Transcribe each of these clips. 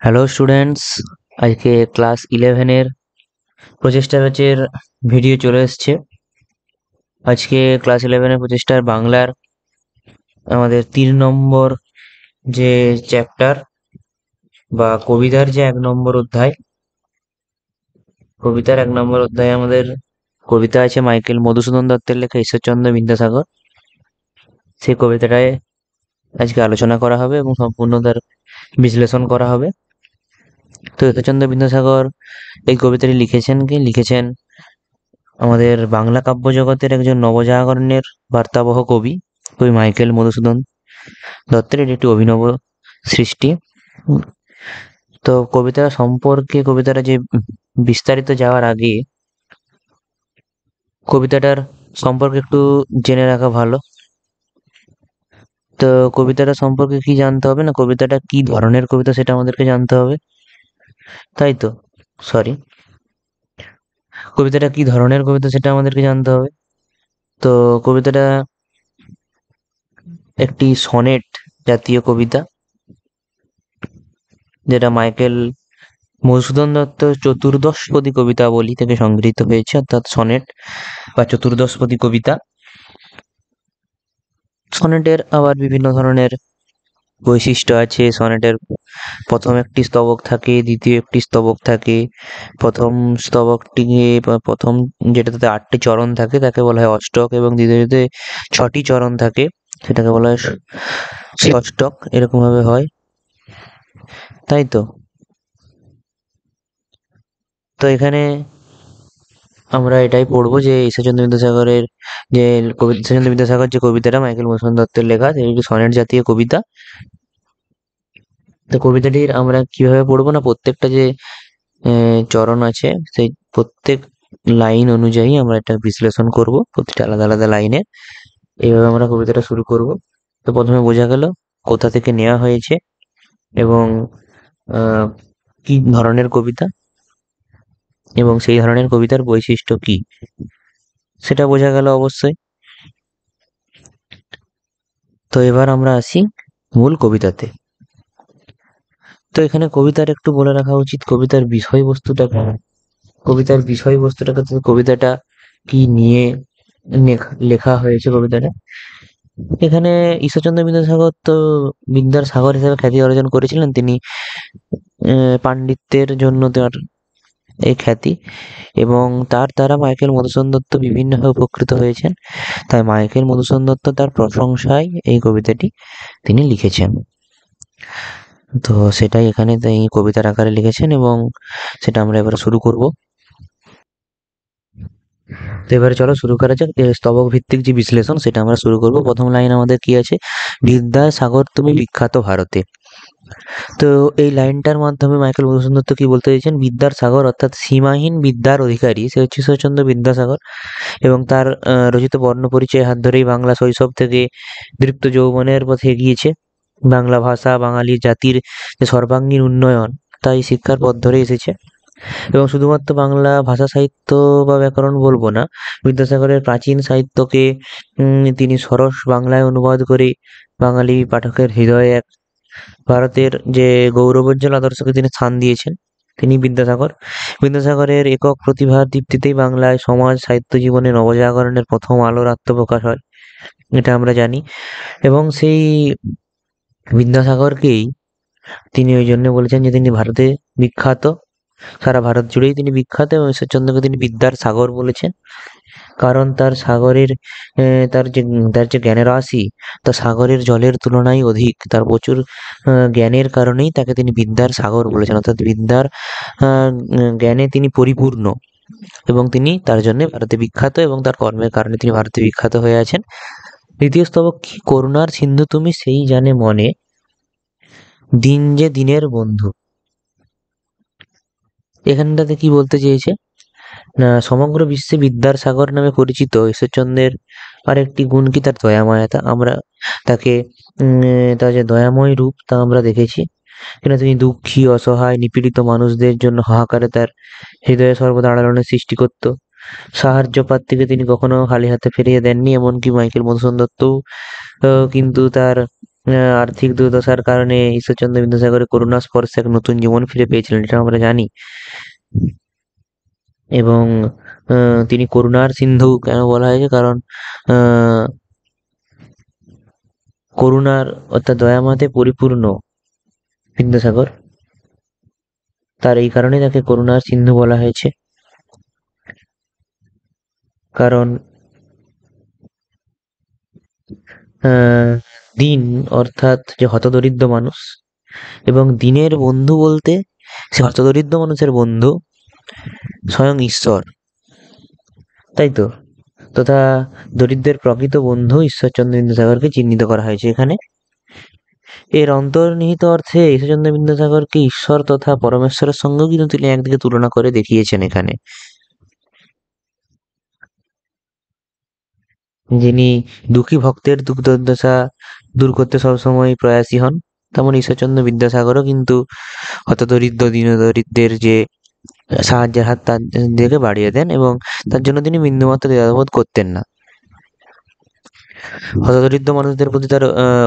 Hello students, আজকে class 11-এর প্রচেষ্টা ব্যাচের ভিডিও চলে এসছে। আজকে ক্লাস 11-এর প্রচেষ্টার বাংলার আমাদের 3 নম্বর যে চ্যাপ্টার বা কবিতার যে 1 নম্বর অধ্যায়, কবিতার 1 নম্বর অধ্যায়ে আমাদের কবিতা আছে মাইকেল মধুসূদন দত্তের লেখা ঈশ্বরচন্দ্র বিদ্যাসাগর। সেই কবিতাটায় আজকে আলোচনা করা হবে এবং সম্পূর্ণ তার বিশ্লেষণ করা হবে। তো ঈশ্বরচন্দ্র বিদ্যাসাগর এই কবিতাটি লিখেছেন আমাদের বাংলা কাব্য জগতের একজন নবজাগরণের বার্তাবহ কবি মাইকেল মধুসূদন দত্তের। এটি একটি অভিনব সৃষ্টি। উম, তো কবিতাটা যে বিস্তারিত যাওয়ার আগে কবিতাটার সম্পর্কে একটু জেনে রাখা ভালো। তো কবিতাটা সম্পর্কে কি জানতে হবে, না কবিতাটা কি ধরনের কবিতা সেটা আমাদেরকে জানতে হবে, তাই তো? সরি, কবিতাটা কি ধরনের কবিতা সেটা আমাদেরকে জানতে হবে। তো কবিতাটা একটি সনেট জাতীয় কবিতা, যেটা মাইকেল মধুসূদন দত্ত চতুর্দশপদী কবিতাবলী থেকে সংগৃহীত হয়েছে, অর্থাৎ সনেট বা চতুর্দশপদী কবিতা। সনেটের আবার বিভিন্ন ধরনের বৈশিষ্ট্য আছে। সনেটের প্রথম একটি স্তবক থাকে, দ্বিতীয় একটি স্তবক থাকে। প্রথম স্তবকটিকে বা প্রথম যেটাতে 8টি চরণ থাকে তাকে বলা হয় অষ্টক, এবং দ্বিতীয়তে 6টি চরণ থাকে সেটাকে বলা হয় ষষ্ঠক। এরকম ভাবে হয়, তাই তো? তো এখানে আমরা এটাই পড়বো যে ঈশ্বরচন্দ্র বিদ্যাসাগর যে কবিতাটা মাইকেল মধুসূদন দত্তের লেখা, এটি সনেট জাতীয় কবিতা। তো কবিতাটির আমরা কিভাবে পড়বো, না প্রত্যেকটা যে চরণ আছে সেই প্রত্যেক লাইন অনুযায়ী আমরা এটা বিশ্লেষণ করব, প্রতিটা আলাদা আলাদা লাইনে। এইভাবে আমরা কবিতাটা শুরু করব। তো প্রথমে বোঝা গেল কোথা থেকে নেওয়া হয়েছে এবং আহ, কি ধরনের কবিতা এবং সেই ধরনের কবিতার বৈশিষ্ট্য কি সেটা বোঝা গেল অবশ্যই। তো এবার আমরা আসি মূল কবিতাতে। তো এখানে কবিতার একটু বলে রাখা উচিত কবিতার বিষয়বস্তুটা কি। কবিতাটা কি নিয়ে লেখা হয়েছে কবিতাটা। এখানে ঈশ্বরচন্দ্র বিদ্যাসাগর তো বিদ্যার সাগর হিসেবে খ্যাতি অর্জন করেছিলেন। তিনি পাণ্ডিত্যের জন্য তার এই খ্যাতি, এবং তার দ্বারা মাইকেল মধুসূদন দত্ত বিভিন্নভাবে উপকৃত হয়েছেন। তাই মাইকেল মধুসূদন দত্ত তার প্রশংসায় এই কবিতাটি তিনি লিখেছেন। তো সেটাই এখানে এই কবিতার আকারে লিখেছেন, এবং সেটা আমরা এবার শুরু করব। তো এবারে চলো শুরু করা যাক। স্তবক ভিত্তিক যে বিশ্লেষণ সেটা আমরা শুরু করব। প্রথম লাইন আমাদের কি আছে, বিদ্যার সাগর তুমি বিখ্যাত ভারতে। তো এই লাইনটার মাধ্যমে মাইকেল মধুসূদন দত্ত কি বলতে চাইছেন, বিদ্যার সাগর অর্থাৎ সীমাহীন বিদ্যার অধিকারী সে হচ্ছে ঈশ্বরচন্দ্র বিদ্যাসাগর, এবং তার রচিত বর্ণ পরিচয় হাত ধরেই বাংলা শৈশব থেকে দীপ্ত যৌবনের পথে এগিয়েছে। বাংলা ভাষা বাঙালি জাতির যে সর্বাঙ্গীন উন্নয়ন, তাই শিক্ষার পথ ধরে এসেছে। এবং শুধুমাত্র বাংলা ভাষা সাহিত্য বা ব্যাকরণ বলবো না, বিদ্যাসাগরের প্রাচীন সাহিত্যকে তিনি সরস বাংলায় অনুবাদ করে বাঙালি পাঠকের হৃদয়ে এক ভারতের যে গৌরবোজ্জ্বল আদর্শকে তিনি স্থান দিয়েছেন। তিনি বিদ্যাসাগরের একক প্রতিভার দীপ্তিতেই বাংলায় সমাজ সাহিত্য জীবনে নবজাগরণের প্রথম আলোর আত্মপ্রকাশ হয়, এটা আমরা জানি। এবং সেই বিদ্যাসাগরকেই তিনি ওই জন্য বলেছেন যে তিনি ভারতে বিখ্যাত, সারা ভারত জুড়েই তিনি বিখ্যাত, এবং ঈশ্বরচন্দ্রকে তিনি বিদ্যার সাগর বলেছেন। কারণ তার যে জ্ঞানের রাশি তা সাগরের জলের তুলনায় অধিক। তার প্রচুর জ্ঞানের কারণেই তাকে তিনি বিদ্যার সাগর বলেছেন, অর্থাৎ বিদ্যার জ্ঞানে তিনি পরিপূর্ণ, এবং তিনি তার জন্য ভারতে বিখ্যাত, এবং তার কর্মের কারণে তিনি ভারতে বিখ্যাত হয়ে আছেন। দ্বিতীয় স্তবক কি, করুণার সিন্ধু তুমি সেই জানে মনে, দিন যে দিনের বন্ধু। এখানটাতে কি বলতে চেয়েছে, না সমগ্র বিশ্বে বিদ্যার সাগর নামে পরিচিত ঈশ্বরচন্দ্রের আরেকটি গুণ কি, তার দয়াময়তা। আমরা তাকে তার যে দয়াময় রূপ তা আমরা দেখেছি, কিনা তিনি দুঃখী অসহায় নিপীড়িত মানুষদের জন্য হাহাকারে তার হৃদয়ে সর্বদা আলোড়নের সৃষ্টি করত। সাহায্য প্রার্থীকে তিনি কখনো খালি হাতে ফিরিয়ে দেননি। এমনকি মাইকেল মধুসূদন দত্তও কিন্তু তার আর্থিক দুর্দশার কারণে ঈশ্বরচন্দ্র বিদ্যাসাগরের করুণা স্পর্শে এক নতুন জীবন ফিরে পেয়েছিলেন, এটা আমরা জানি। এবং তিনি করুণার সিন্ধু কেন বলা হয়েছে, কারণ আহ, করুণার অর্থাৎ দয়ামতে পরিপূর্ণ বিদ্যাসাগর, তার এই কারণে তাকে করুণার সিন্ধু বলা হয়েছে। কারণ আহ, দীন অর্থাৎ যে হতদরিদ্র মানুষ, এবং দিনের বন্ধু বলতে সে হতদরিদ্র মানুষের বন্ধু স্বয়ং ঈশ্বর, তাই তো। তথা দরিদ্রের প্রকৃত বন্ধু ঈশ্বরচন্দ্র বিদ্যাসাগরকে চিহ্নিত করা হয়েছে এখানে। এর অন্তর্নিহিত অর্থে ঈশ্বরচন্দ্র বিদ্যাসাগরকে ঈশ্বর তথা পরমেশ্বরের সঙ্গেও কিন্তু তিনি একদিকে তুলনা করে দেখিয়েছেন এখানে, যিনি দুঃখী ভক্তের দুঃখ দুর্দশা দূর করতে সবসময় প্রয়াসী হন, তেমন ঈশ্বরচন্দ্র বিদ্যাসাগরও কিন্তু হতদরিদ্র দীনদরিদ্রের যে সাহায্যের হাত তার দিকে বাড়িয়ে দেন, এবং তার জন্য তিনি বিন্দুমাত্র দ্বিধাবোধ করতেন না। হতদরিদ্র মানুষদের প্রতি তার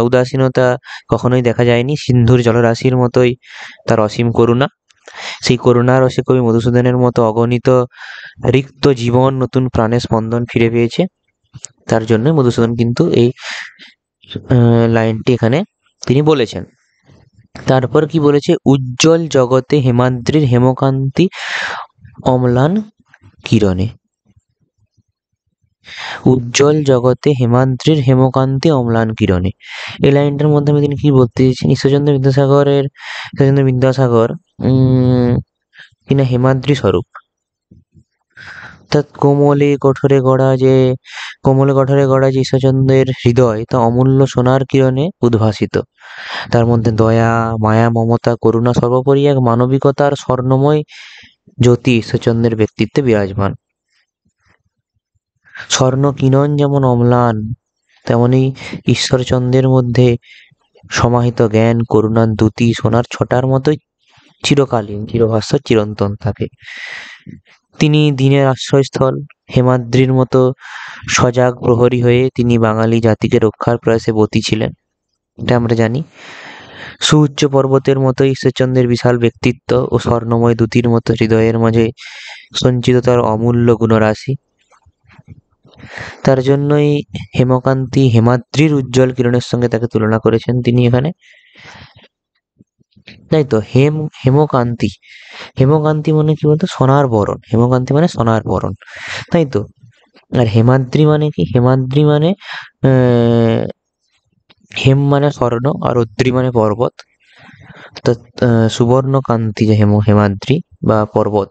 উদাসীনতা কখনোই দেখা যায়নি। সিন্ধুর জলরাশির মতোই তার অসীম করুণা। সেই করুণার রসে কবি মধুসূদনের মতো অগণিত রিক্ত জীবন নতুন প্রাণের স্পন্দন ফিরে পেয়েছে। তার জন্য মধুসূদন কিন্তু এই লাইনটি এখানে তিনি বলেছেন। তারপর কি বলেছে, উজ্জ্বল জগতে হেমাদ্রির হেমকান্তি অম্লান কিরণে। উজ্জ্বল জগতে হেমাদ্রির হেমকান্তি অম্লান কিরণে, এই লাইনটার মাধ্যমে তিনি কি বলতে চেয়েছেন, ঈশ্বরচন্দ্র বিদ্যাসাগর কিনা হেমাদ্রি স্বরূপ, অর্থাৎ কোমলে কঠোরে গড়া যে ঈশ্বরচন্দ্রের হৃদয় তা অমূল্য সোনার কিরণে উদ্ভাসিত। তার মধ্যে দয়া, মায়া, মমতা, করুণা, সর্বোপরি এক মানবিকতার স্বর্ণময় জ্যোতি ঈশ্বরচন্দ্রের ব্যক্তিত্বে বিরাজমান। স্বর্ণ কিরণ যেমন অম্লান, তেমনি ঈশ্বরচন্দ্রের মধ্যে সমাহিত জ্ঞান, করুণার দ্যুতি সোনার ছটার মতোই চিরকালীন, চিরভাস্বর, চিরন্তন থাকে। তিনি দিনের আশ্রয়স্থল, হেমাদ্রির মতো সজাগ প্রহরী হয়ে তিনি বাঙালি জাতিকে রক্ষার প্রয়াসে ব্রতী ছিলেন, এটা আমরা জানি। সুউচ্চ পর্বতের মতো ঈশ্বরচন্দ্রের বিশাল ব্যক্তিত্ব ও স্বর্ণময় দ্যুতির মতো হৃদয়ের মাঝে সঞ্চিত তার অমূল্য গুণরাশি। তার জন্যই হেমাদ্রির উজ্জ্বল কিরণের সঙ্গে তাকে তুলনা করেছেন তিনি এখানে, তাই তো। হেমকান্তি, হেমকান্তি মানে কি বলতো, সোনার বরণ। হেমকান্তি মানে সোনার বরণ, তাই তো। আর হেমাদ্রি মানে কি, হেমাদ্রি মানে হেম মানে স্বর্ণ, আর অদ্রি মানে পর্বত, অর্থাৎ সুবর্ণ কান্তি যে হেমাদ্রি বা পর্বত,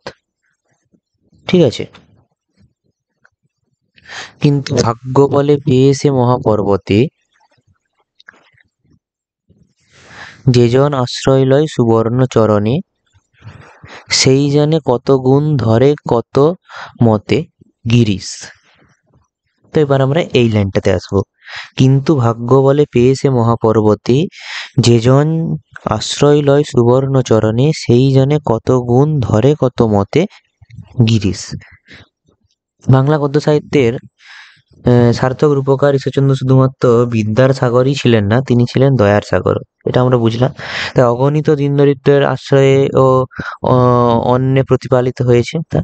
ঠিক আছে। কিন্তু ভাগ্য বলে পেয়ে সে মহাপর্বতে, যেজন আশ্রয় লয় সুবর্ণ চরণে, সেই জানে কত গুণ ধরে কত মতে গিরিশ। তো এবার আমরা এই লাইনটাতে আসবো। কিন্তু ভাগ্য বলে পেয়ে সে মহাপর্বতে, যেজন আশ্রয় লয় সুবর্ণ চরণে, সেই জনে কত গুণ ধরে কত মতে গিরিশ। বাংলা গদ্য সাহিত্যের সার্থক রূপকার ঈশ্বরচন্দ্র শুধুমাত্র বিদ্যার সাগরই ছিলেন না, তিনি ছিলেন দয়ার সাগর, এটা আমরা বুঝলাম। তাই অগণিত দীন দরিদ্রের আশ্রয়ে ও অন্নে প্রতিপালিত হয়েছে তা।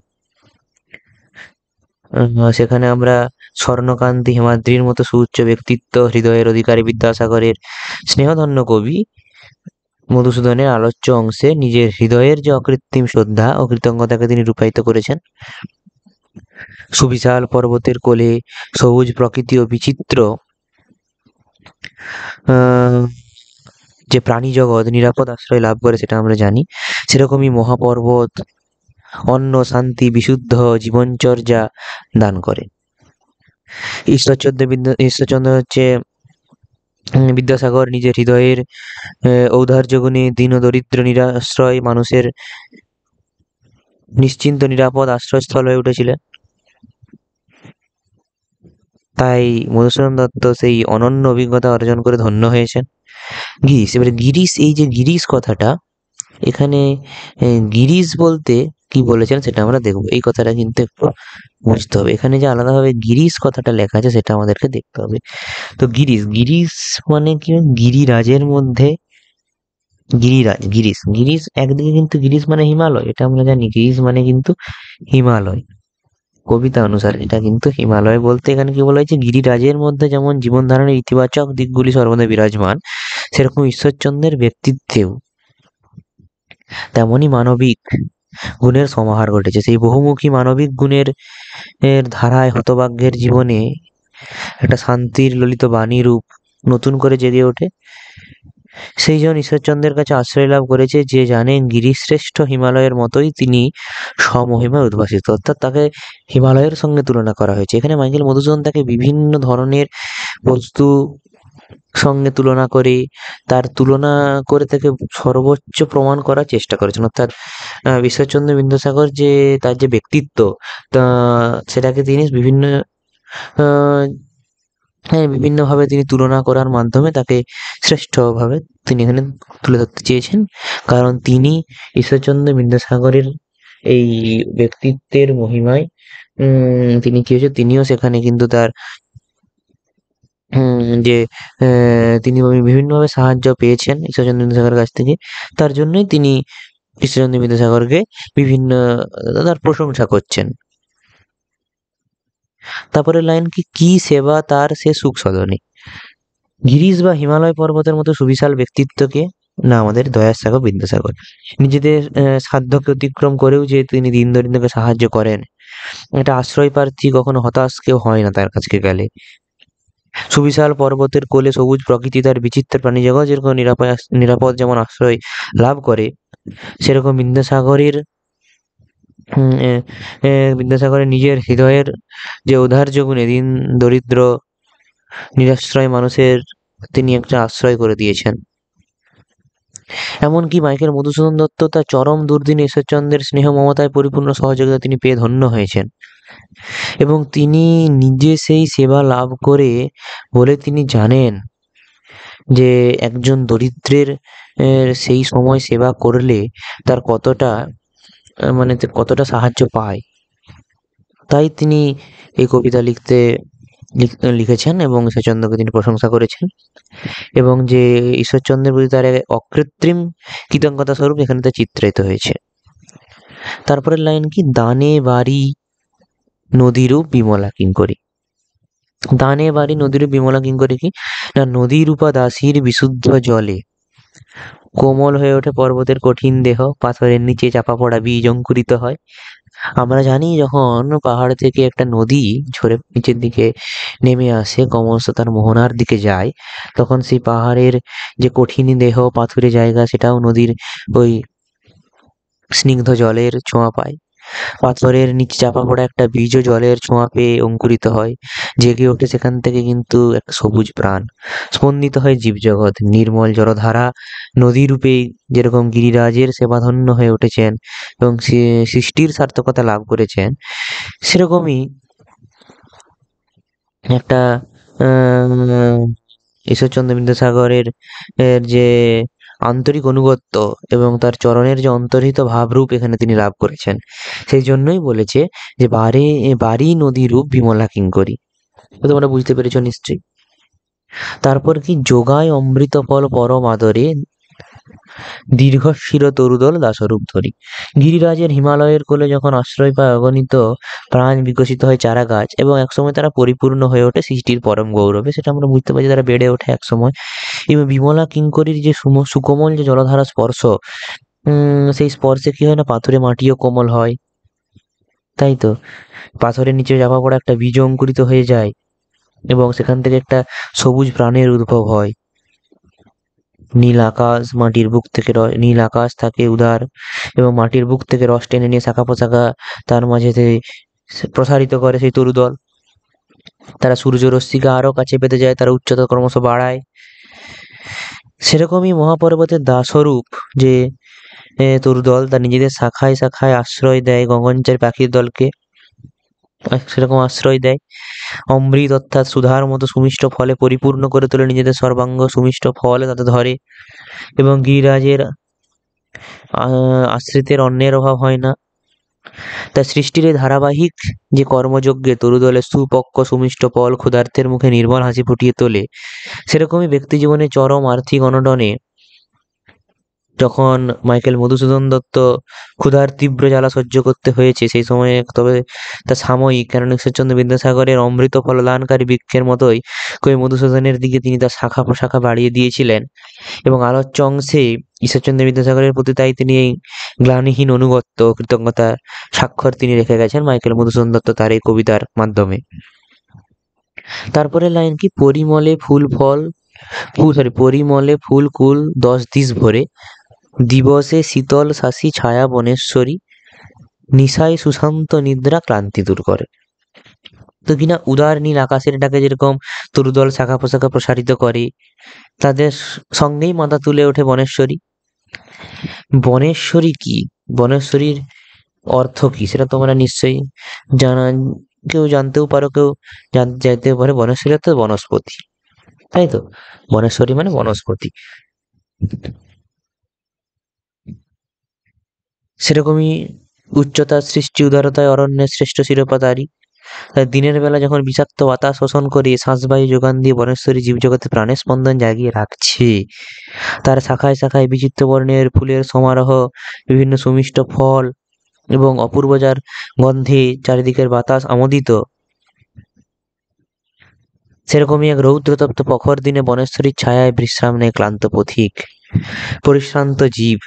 সেখানে আমরা স্বর্ণকান্তি হেমাদ্রির মতো সুউচ্চ ব্যক্তিত্ব, হৃদয়ের অধিকারী বিদ্যাসাগরের স্নেহধন্য কবি মধুসূদনের আলোচ্য অংশে নিজের হৃদয়ের যে অকৃত্রিম শ্রদ্ধা ও কৃতজ্ঞতাকে তিনি রূপায়িত করেছেন। সুবিশাল পর্বতের কোলে সবুজ প্রকৃতি ও বিচিত্র যে প্রাণী জগৎ নিরাপদ আশ্রয় লাভ করে সেটা আমরা জানি। সেরকমই মহাপর্বত অন্ন, শান্তি, বিশুদ্ধ জীবনচর্যা দান করে। ঈশ্বরচন্দ্র হচ্ছে বিদ্যাসাগর নিজের হৃদয়ের ঔদার্য গুণে দীন ও দরিদ্র নিরাশ্রয় মানুষের নিশ্চিন্ত নিরাপদ আশ্রয়স্থল হয়ে উঠেছিলেন। তাই মধুসূদন দত্ত সেই অনন্য অভিজ্ঞতা অর্জন করে ধন্য হয়েছেন। গিরিশ, এবারে গিরিশ, এই যে গিরিশ কথাটা, এখানে গিরিশ বলতে কি বলেছেন সেটা আমরা দেখবো। এই কথাটা কিন্তু একটু বুঝতে হবে। এখানে যে আলাদাভাবে গিরিশ কথাটা লেখা আছে সেটা আমাদেরকে দেখতে হবে। তো গিরিশ, গিরিশ মানে কি? গিরিরাজের মধ্যে গিরিরাজ, গিরিশ, গিরিশ একদিকে কিন্তু গিরিশ মানে হিমালয়, এটা আমরা জানি। গিরিশ মানে কিন্তু হিমালয়। কবিতা অনুসারে এটা কিন্তু হিমালয় বলতে এখানে কি বলা হয়েছে, গিরিরাজের মধ্যে যেমন জীবন ধারণের ইতিবাচক দিকগুলি সর্বদা বিরাজমান, সেরকম ঈশ্বরচন্দ্রের ব্যক্তিত্বেও তেমনই মানবিক গুণের সমাহার ঘটেছে। সেই বহুমুখী মানবিক গুণের ধারায় হতভাগ্যের জীবনে একটা শান্তির ললিত বাণী রূপ নতুন করে জেগে ওঠে। সেই জন ঈশ্বরচন্দ্রের কাছে আশ্রয় লাভ করেছে, যে জানেন গিরিশ্রেষ্ঠ হিমালয়ের মতোই তিনি স্বমহিমায় উদ্ভাসিত, অর্থাৎ তাকে হিমালয়ের সঙ্গে তুলনা করা হয়েছে। এখানে মাইকেল মধুসূদন তাকে বিভিন্ন ধরনের বস্তু সঙ্গে তুলনা করে, তার তুলনা করে তাকে সর্বোচ্চ প্রমাণ করার চেষ্টা করেছেন। অর্থাৎ ঈশ্বরচন্দ্র বিদ্যাসাগর যে তার যে ব্যক্তিত্ব, তা সেটাকে তিনি বিভিন্ন আহ, হ্যাঁ, বিভিন্নভাবে তিনি তুলনা করার মাধ্যমে তাকে শ্রেষ্ঠভাবে তিনি এখানে তুলে ধরতে চেয়েছেন। কারণ তিনি ঈশ্বরচন্দ্র বিদ্যাসাগরের এই ব্যক্তিত্বের মহিমায় তিনি কি হয়েছে, তিনিও সেখানে কিন্তু তার যে তিনি বিভিন্নভাবে সাহায্য পেয়েছেন ঈশ্বরচন্দ্র বিদ্যাসাগরের কাছ থেকে। তার জন্যই তিনি ঈশ্বরচন্দ্র বিদ্যাসাগরকে বিভিন্ন তার প্রশংসা করছেন। তারপরের লাইন কি সেবা তার সে সুখ সদনে। গিরিশ বা হিমালয় পর্বতের মতো সুবিশাল ব্যক্তিত্বকে, না আমাদের দয়াসাগর বিদ্যাসাগর, নিজেদের সাধ্যকে অতিক্রম করেও যে তিনি দিন দরিদ্রকে সাহায্য করেন, এটা আশ্রয় প্রার্থী কখনো হতাশ কেউ হয় না তার কাছে গেলে। সুবিশাল পর্বতের কোলে সবুজ প্রকৃতি, তার বিচিত্র প্রাণী জগৎ যেরকম নিরাপদ যেমন আশ্রয় লাভ করে, সেরকম উম, এ, বিদ্যাসাগরের নিজের হৃদয়ের যে ঔদার্য গুণে দিন দরিদ্র নিরাশ্রয় মানুষের তিনি একটা আশ্রয় করে দিয়েছেন। এমনকি মাইকেল মধুসূদন দত্ত তার চরম দুর্দিনে ঈশ্বরচন্দ্রের স্নেহ মমতায় পরিপূর্ণ সহযোগিতা তিনি পেয়ে ধন্য হয়েছেন, এবং তিনি নিজে সেই সেবা লাভ করে বলে তিনি জানেন যে একজন দরিদ্রের সেই সময় সেবা করলে তার কতটা মানে কতটা সাহায্য পায়। তাই তিনি এই কবিতা লিখেছেন এবং ঈশ্বরচন্দ্রকে তিনি প্রশংসা করেছেন, এবং যে ঈশ্বরচন্দ্রের প্রতি তার এক অকৃত্রিম কৃতজ্ঞতা স্বরূপ এখানে তা চিত্রিত হয়েছে। তারপরের লাইন দানে বাড়ি নদীরূপ বিমলা কিঙ্করী। দানে বাড়ি নদীরূপ বিমলা কিঙ্করী না, নদীরূপা দাসীর বিশুদ্ধ জলে কোমল হয়ে ওঠে পর্বতের কঠিন দেহ, পাথরের নিচে চাপা পড়া বীজ অঙ্কুরিত হয়। আমরা জানি যখন পাহাড় থেকে একটা নদী ঝরে নিচের দিকে নেমে আসে, ক্রমশ তার মোহনার দিকে যায়, তখন সেই পাহাড়ের যে কঠিন দেহ পাথুরে জায়গা সেটাও নদীর ওই স্নিগ্ধ জলের ছোঁয়া পায়। পাথরের নিচে চাপা পড়া একটা বীজও জলের ছোঁয়া পেয়ে অঙ্কুরিত হয়, জেগে ওঠে সেখান থেকে কিন্তু একটা সবুজ প্রাণ, স্পন্দিত হয় জীবজগৎ। নির্মল জলধারা নদী রূপেই যেরকম গিরিরাজের সেবাধন্য হয়ে উঠেছেন এবং সৃষ্টির সার্থকতা লাভ করেছেন, সেরকমই একটা আহ ঈশ্বরচন্দ্র বিদ্যাসাগরের যে আন্তরিক অনুগত্য এবং তার চরণের যে অন্তর্হিত ভাবরূপ এখানে তিনি লাভ করেছেন। সেই জন্যই বলেছে যে বাড়ি নদী রূপ বিমলা কিঙ্করী। তো তোমরা বুঝতে পেরেছো নিশ্চয়ই। তারপর যোগায় অমৃত ফল পরম আদরে দীর্ঘশির তরুদল দাসরূপ ধরি। গিরিরাজের হিমালয়ের কোলে যখন আশ্রয় পায় অগণিত প্রাণ, বিকশিত হয় চারা গাছ, এবং একসময় তারা পরিপূর্ণ হয়ে ওঠে সৃষ্টির পরম গৌরবে, সেটা আমরা বুঝতে পারছি, তারা বেড়ে ওঠে একসময়। এবং বিমলা কিঙ্করীর যে সুকোমল যে জলধারা স্পর্শ, সেই স্পর্শে কি হয় না, পাথুরে মাটিও কোমল হয়, তাই তো। পাথরের নিচে চাপা পড়া একটা বীজ অঙ্কুরিত হয়ে যায় এবং সেখান থেকে একটা সবুজ প্রাণের উদ্ভব হয়। নীল আকাশ মাটির বুক থেকে নীল আকাশ থাকে উদার, এবং মাটির বুক থেকে রস টেনে নিয়ে শাখা পোশাখা তার মাঝে প্রসারিত করে সেই তরুদল। তারা সূর্য রশ্মিকে আরো কাছে পেতে যায়, তারা উচ্চতা ক্রমশ বাড়ায়। সেরকমই মহাপর্বতের দাসরূপ যে তরুদল, তার নিজেদের শাখায় শাখায় আশ্রয় দেয় গগনচারী পাখির দলকে, সেরকম আশ্রয় দেয়। অমৃত অর্থাৎ সুধার মতো সুমিষ্ট ফলে পরিপূর্ণ করে তোলে নিজেদের সর্বাঙ্গ, সুমিষ্ট ফলে তাতে ধরে, এবং গিরিরাজের আশ্রিতের অন্যের অভাব হয় না। তার সৃষ্টির এই ধারাবাহিক যে কর্মযজ্ঞে তরুদলের সুপক্ক সুমিষ্ট ফল ক্ষুধার্তের মুখে নির্মল হাসি ফুটিয়ে তোলে, সেরকমই ব্যক্তিজীবনে চরম আর্থিক অনটনে যখন মাইকেল মধুসূদন দত্ত ক্ষুধার তীব্র জ্বালা সহ্য করতে হয়েছে সেই সময়ে, তবে তা সাময়িক, কেননা ঈশ্বরচন্দ্র বিদ্যাসাগরের অমৃত ফলদানকারী বৃক্ষের মতোই কবি মধুসূদনের দিকে তিনি তার শাখা প্রশাখা বাড়িয়ে দিয়েছিলেন। এবং আলোচ্য অংশে ঈশ্বরচন্দ্র বিদ্যাসাগরের প্রতি তাই তিনি এই গ্লানিহীন অনুগত্য ও কৃতজ্ঞতার স্বাক্ষর তিনি রেখে গেছেন মাইকেল মধুসূদন দত্ত তার এই কবিতার মাধ্যমে। তারপরে লাইন কি, পরিমলে ফুল ফল পরিমলে ফুল কুল 10 দিশ ভরে, দিবসে শীতল শাসী ছায়া বনেশ্বরী, নিশায় সুশান্ত নিদ্রা ক্লান্তি দূর করে। তো কিনা উদার নীল আকাশের ডাকে যেরকম তরুদল শাখা প্রশাখা প্রসারিত করে, তাদের সঙ্গেই মাথা তুলে ওঠে বনেশ্বরী। বনেশ্বরী কি, বনেশ্বরীর অর্থ কি, সেটা তোমরা নিশ্চয়ই জানা, কেউ জানতেও পারো, কেউ জানতেও পারে। বনেশ্বরী অর্থাৎ বনস্পতি, তাই তো, বনেশ্বরী মানে বনস্পতি। সেরকমই উচ্চতার সৃষ্টি উদারতায় অরণ্যের শ্রেষ্ঠ শিরোপা তারই। তাই দিনের বেলা যখন বিষাক্ত বাতাস শোষণ করে শ্বাসবায়ু যোগান দিয়ে বনেশ্বরী জীবজগতে প্রাণের স্পন্দন জাগিয়ে রাখছে। তার শাখায় শাখায় বিচিত্র বর্ণের ফুলের সমারোহ, বিভিন্ন সুমিষ্ট ফল এবং অপূর্ব যার গন্ধে চারিদিকের বাতাস আমোদিত। সেরকমই এক রৌদ্রতপ্ত প্রখর দিনে বনেশ্বরীর ছায়ায় বিশ্রাম নেয় ক্লান্ত পথিক, পরিশ্রান্ত জীব।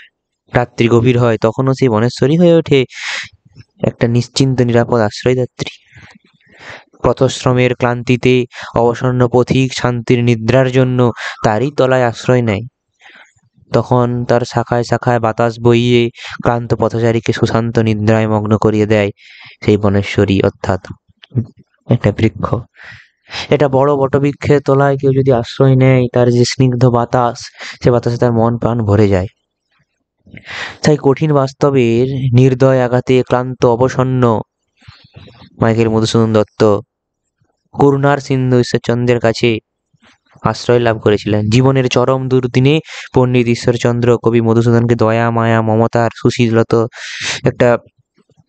রাত্রি গভীর হয়, তখনও সেই বনেশ্বরী হয়ে ওঠে একটা নিশ্চিন্ত নিরাপদ আশ্রয়দাত্রী। পথশ্রমের ক্লান্তিতে অবসন্ন পথিক শান্তির নিদ্রার জন্য তারই তলায় আশ্রয় নেয়। তখন তার শাখায় শাখায় বাতাস বইয়ে ক্লান্ত পথচারীকে সুশান্ত নিদ্রায় মগ্ন করিয়ে দেয় সেই বনেশ্বরী, অর্থাৎ একটা বৃক্ষ। এটা বড় বটবৃক্ষের তলায় কেউ যদি আশ্রয় নেয়, তার যে স্নিগ্ধ বাতাস, সে বাতাসে তার মন প্রাণ ভরে যায়। তাই কঠিন বাস্তবের নির্দয় আঘাতে ক্লান্ত অবসন্ন মাইকেল মধুসূদন দত্ত করুণার সিন্ধু ঈশ্বরচন্দ্রের কাছে আশ্রয় লাভ করেছিলেন। জীবনের চরম দুর্দিনে পণ্ডিত ঈশ্বরচন্দ্র কবি মধুসূদনকে দয়া মায়া মমতার একটা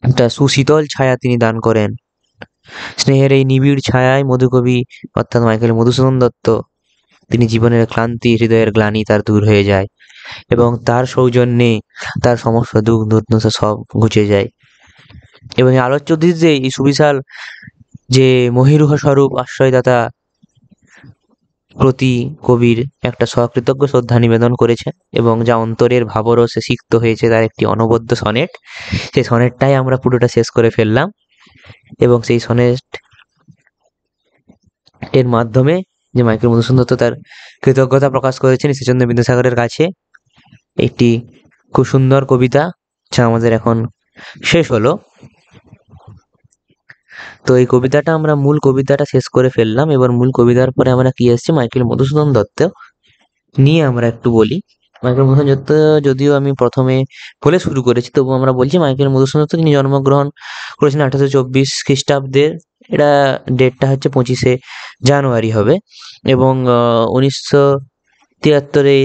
একটা সুশীতল ছায়া তিনি দান করেন। স্নেহের এই নিবিড় ছায়ায় মধুকবি অর্থাৎ মাইকেল মধুসূদন দত্ত তিনি জীবনের ক্লান্তি, হৃদয়ের গ্লানি তার দূর হয়ে যায় এবং তার সৌজন্যে তার সমস্ত দুঃখ দুর্দশা সব ঘুচে যায়। এবং এই আলোচ্য উদ্দেশ্যে এই সুবিশাল যে মহিরুহ স্বরূপ আশ্রয়দাতা প্রতি কবির একটা সকৃতজ্ঞ শ্রদ্ধা নিবেদন করেছেন এবং যা অন্তরের ভাবরসে সিক্ত হয়েছে তার একটি অনবদ্য সনেট। সেই সনেটটাই আমরা পুরোটা শেষ করে ফেললাম এবং সেই সনেট এর মাধ্যমে যে মাইকেল মধুসূদন দত্ত তার কৃতজ্ঞতা প্রকাশ করেছেন ঈশ্বরচন্দ্র বিদ্যাসাগরের কাছে, একটি খুব সুন্দর কবিতা যা আমাদের এখন শেষ হলো। তো এই কবিতাটা আমরা মূল কবিতাটা শেষ করে ফেললাম। এবার মূল কবিতার পরে আমরা কি আসছে মাইকেল মধুসূদন দত্ত নিয়ে আমরা একটু বলি। মাইকেল মধুসূদন দত্ত যদিও আমি প্রথমে বলে শুরু করেছি, তবু আমরা বলছি মাইকেল মধুসূদন দত্ত তিনি জন্মগ্রহণ করেছেন 1824 খ্রিস্টাব্দে। এটা ডেটটা হচ্ছে 25শে জানুয়ারি হবে এবং 1973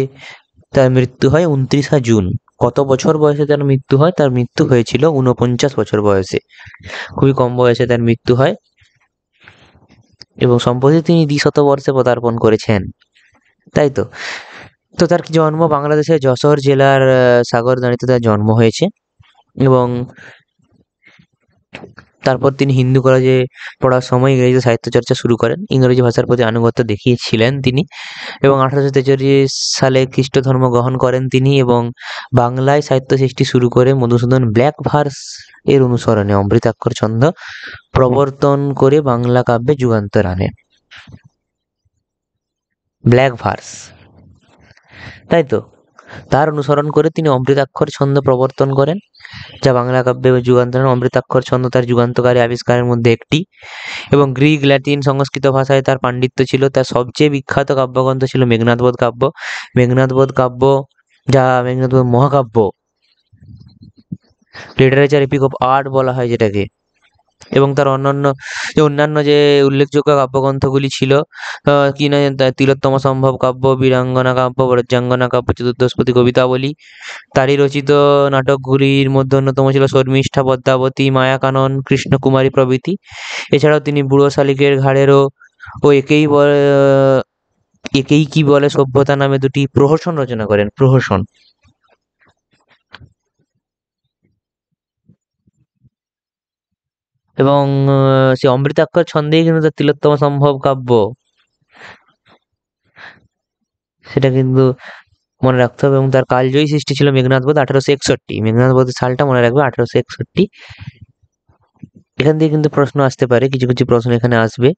তার মৃত্যু হয় 29শে জুন। কত বছর বয়সে তার মৃত্যু হয়? তার মৃত্যু হয়েছিল 49 বছর বয়সে, খুবই কম বয়সে তার মৃত্যু হয় এবং সম্প্রতি তিনি দ্বিশতবর্ষে পদার্পণ করেছেন, তাই তো। তো তার জন্ম বাংলাদেশের যশোর জেলার সাগরদাঁড়িতে তার জন্ম হয়েছে এবং তারপর তিনি হিন্দু কলেজে পড়ার সময় ইংরেজি সাহিত্য চর্চা শুরু করেন। ইংরেজি ভাষার প্রতি আনুগত্য দেখিয়েছিলেন তিনি এবং 1843 সালে খ্রিস্ট ধর্ম গ্রহণ করেন তিনি এবং বাংলায় সাহিত্য সৃষ্টি শুরু করে মধুসূদন ব্ল্যাক ভার্স এর অনুসরণে অমৃতাক্ষর ছন্দ প্রবর্তন করে বাংলা কাব্যে যুগান্তর আনেন। ব্ল্যাক ভার্স, তাই তো, তার অনুসরণ করে তিনি অমৃতাক্ষর ছন্দ প্রবর্তন করেন, যা বাংলা কাব্যে যুগান্তর। অমৃতাক্ষর ছন্দ তার যুগান্তকারী আবিষ্কারের মধ্যে একটি এবং গ্রিক, ল্যাটিন, সংস্কৃত ভাষায় তার পাণ্ডিত্য ছিল। তার সবচেয়ে বিখ্যাত কাব্যগ্রন্থ ছিল মেঘনাদবধ কাব্য। মেঘনাদবধ কাব্য, যা মেঘনাদবধ মহাকাব্য, লিটারেচার এপিক অফ আর্ট বলা হয় যেটাকে, এবং তার অন্যান্য যে উল্লেখযোগ্য কাব্যগ্রন্থগুলি ছিল কি না, তিলোত্তমা সম্ভব কাব্য, বীরাঙ্গনা কাব্য, ব্রজাঙ্গনা কাব্য, চতুর্দশপদী কবিতাবলী। তারই রচিত নাটকগুলির মধ্যে অন্যতম ছিল শর্মিষ্ঠা, পদ্মাবতী, মায়াকানন, কৃষ্ণকুমারী প্রভৃতি। এছাড়াও তিনি বুড়ো শালিকের ঘাড়েরও ও একেই কি বলে সভ্যতা নামে দুটি প্রহসন রচনা করেন। প্রহসন। এবং সে অমৃতাক্ষর ছন্দেই কিন্তু তার তিলোত্তমা সম্ভব কাব্য, সেটা কিন্তু মনে রাখতে হবে। এবং তার কালজয়ী সৃষ্টি ছিল মেঘনাদ বধ 1861। মেঘনাদ বধের সালটা মনে রাখবে, 1861। এখান দিয়ে কিন্তু প্রশ্ন আসতে পারে, কিছু কিছু প্রশ্ন এখানে আসবে।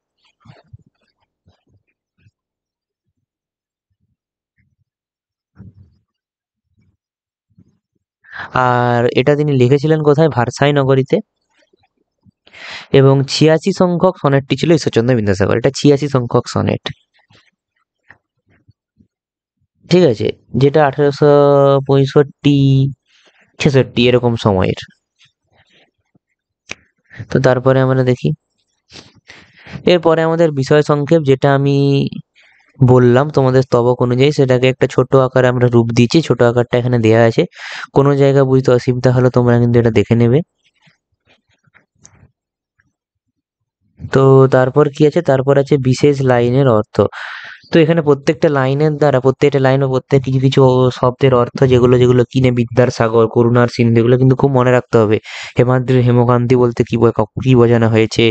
আর এটা তিনি লিখেছিলেন কোথায়? ভারসাই নগরীতে। এবং ৮৬ সংখ্যক সনেটটি ছিল ঈশ্বরচন্দ্র বিদ্যাসাগর। এটা ৮৬ সংখ্যক সনেট, ঠিক আছে, যেটা 1865 ছেষট্টি এরকম সময়ের। তো তারপরে আমরা দেখি, এরপরে আমাদের বিষয় সংক্ষেপ, যেটা আমি বললাম তোমাদের স্তবক অনুযায়ী, সেটাকে একটা ছোট আকারে আমরা রূপ দিয়েছি। ছোট আকারটা এখানে দেওয়া আছে, কোনো জায়গা বুঝতে অসুবিধা হলে তোমরা কিন্তু এটা দেখে নেবে। তো তারপর কি আছে? তারপর আছে বিশেষ লাইনের অর্থ। তো এখানে প্রত্যেকটা লাইনের দ্বারা, প্রত্যেকটা লাইন ও প্রত্যেক কিছু কিছু শব্দের অর্থ, যেগুলো যেগুলো কিনে বিদ্যার সাগর, করুণার সিন্ধু, এগুলো কিন্তু খুব মনে রাখতে হবে। হেমাদ্রির হেমকান্তি বলতে কি বোঝানো হয়েছে,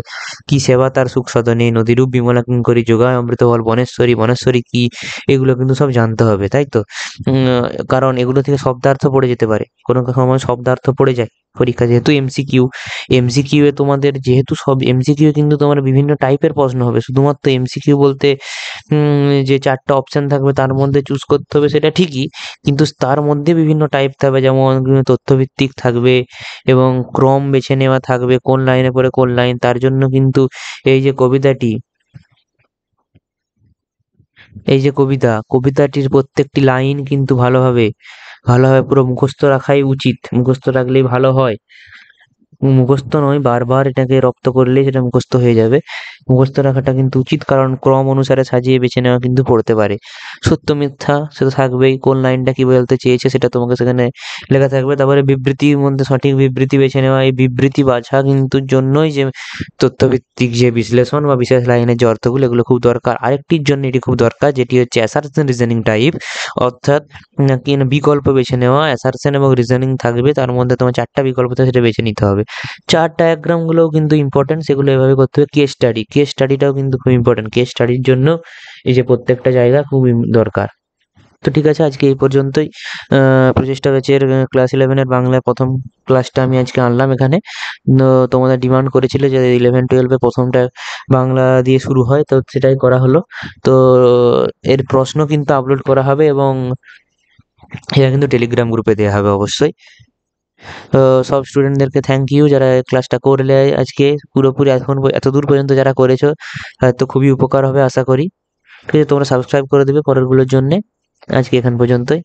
কি সেবা তার সুখ সদনে, নদীরূপ বিমলা কিঙ্করী, যোগায় অমৃত বল বনেশ্বরী, বনেশ্বরী কি, এগুলো কিন্তু সব জানতে হবে, তাই তো? কারণ এগুলো থেকে শব্দার্থ পড়ে যেতে পারে, কোনো সময় শব্দার্থ পড়ে যায় পরীক্ষা, যেহেতু এমসিকিউ। এমসিকিউ এ তোমাদের যেহেতু সব এমসিকিউ কিন্তু তোমার বিভিন্ন টাইপের প্রশ্ন হবে। শুধুমাত্র এমসিকিউ বলতে যে ৪ টা অপশন থাকবে তার মধ্যে চুজ করতে হবে, সেটা ঠিকই। কিন্তু তার মধ্যে বিভিন্ন টাইপ থাকবে, যেমন তথ্যভিত্তিক থাকবে এবং ক্রম বেছে নেওয়া থাকবে, কোন লাইনে পড়ে কোন লাইন। তার জন্য কিন্তু এই যে কবিতাটি, এই যে কবিতাটির প্রত্যেকটি লাইন কিন্তু ভালোভাবে ভালোভাবে পুরো মুখস্থ রাখাই উচিত। মুখস্থ রাখলেই ভালো হয়। মুখস্থ নয়, বারবার এটাকে রপ্ত করলেই সেটা মুখস্থ হয়ে যাবে। মুখস্থ রাখাটা কিন্তু উচিত, কারণ ক্রম অনুসারে সাজিয়ে বেছে নেওয়া কিন্তু পড়তে পারে। সত্য মিথ্যা সেটা থাকবেই, কোন লাইনটা কি বলতে চেয়েছে সেটা তোমাকে সেখানে লেখা থাকবে। তারপরে বিবৃতির মধ্যে সঠিক বিবৃতি বেছে নেওয়া, এই বিবৃতি বাছা কিন্তু জন্যই যে তথ্যভিত্তিক যে বিশ্লেষণ বা বিশেষ লাইনের যে অর্থগুলো, এগুলো খুব দরকার। আরেকটির জন্য এটি খুব দরকার, যেটি হচ্ছে অ্যাসার্শন রিজনিং টাইপ, অর্থাৎ কি না বিকল্প বেছে নেওয়া। অ্যাসার্শন এবং রিজনিং থাকবে, তার মধ্যে তোমার ৪ টা বিকল্প থাকে, সেটা বেছে নিতে হবে। চার্ট ডায়াগ্রামগুলোও কিন্তু ইম্পর্টেন্ট, সেগুলো এভাবে করতে হবে। কেস স্টাডিটাও কিন্তু খুব ইম্পর্টেন্ট। কেস স্টাডির জন্য এই যে প্রত্যেকটা জায়গা খুব দরকার। তো ঠিক আছে, আজকে এই পর্যন্তই। প্রচেষ্টা ব্যাচের ক্লাস 11 এর বাংলা প্রথম ক্লাসটা আমি আজকে আনলাম এখানে। তো তোমাদের ডিমান্ড করেছিল যে 11-12 প্রথমটা বাংলা দিয়ে শুরু হয়, তো সেটাই করা হলো। তো এর প্রশ্ন কিন্তু আপলোড করা হবে এবং এটা কিন্তু টেলিগ্রাম গ্রুপে দেওয়া হবে অবশ্যই। তো সব স্টুডেন্টদেরকে থ্যাংক ইউ যারা ক্লাসটা করলে আজকে পুরোপুরি এখন এত দূর পর্যন্ত যারা করেছো, তো খুবই উপকার হবে আশা করি। ঠিক আছে, তোমরা সাবস্ক্রাইব করে দেবে পরেরগুলোর জন্যে। আজকে এখান পর্যন্তই।